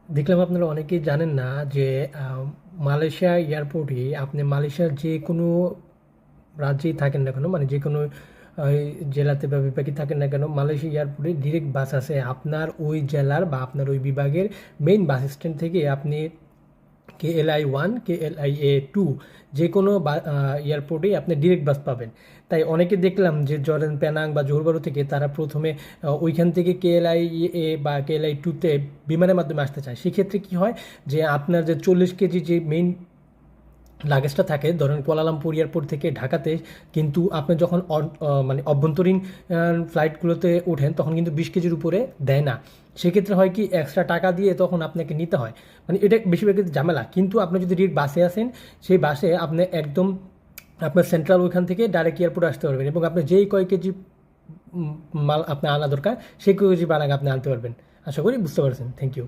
দেখলাম আপনারা অনেকেই জানেন না যে মালয়েশিয়া এয়ারপোর্টে আপনি মালয়েশিয়ার যে কোনো রাজ্যেই থাকেন না কেন, মানে যে কোনো জেলাতে বা বিভাগে থাকেন না কেন, মালয়েশিয়া এয়ারপোর্টে ডিরেক্ট বাস আছে আপনার ওই জেলার বা আপনার ওই বিভাগের মেইন বাস স্ট্যান্ড থেকে। আপনি KLI 1 KLIA 2 যে কোনো এয়ারপোর্টেই আপনি ডিরেক্ট বাস পাবেন। তাই অনেকে দেখলাম যে জর্ডান পেনাং বা জোহর বারু থেকে তারা প্রথমে ওইখান থেকে KLIA বা KLI 2-তে বিমানের মাধ্যমে আসতে চায়। সেক্ষেত্রে কি হয় যে আপনার যে 40 কেজি যে মেইন লাগেজটা থাকে, ধরেন কুয়ালালামপুর এয়ারপোর্ট থেকে ঢাকাতে, কিন্তু আপনি যখন মানে অভ্যন্তরীণ ফ্লাইটগুলোতে ওঠেন তখন কিন্তু 20 কেজির উপরে দেয় না। সেক্ষেত্রে হয় কি, এক্সট্রা টাকা দিয়ে তখন আপনাকে নিতে হয়। মানে এটা বেশিরভাগ ক্ষেত্রে ঝামেলা। কিন্তু আপনি যদি ডিরেক্ট বাসে আসেন, সেই বাসে আপনি একদম আপনার সেন্ট্রাল ওইখান থেকে ডাইরেক্ট এয়ারপোর্টে আসতে পারবেন, এবং আপনি যেই কয় কেজি মাল আপনার আনা দরকার সেই কয় কেজি বানাকে আপনি আনতে পারবেন। আশা করি বুঝতে পারছেন। Thank you.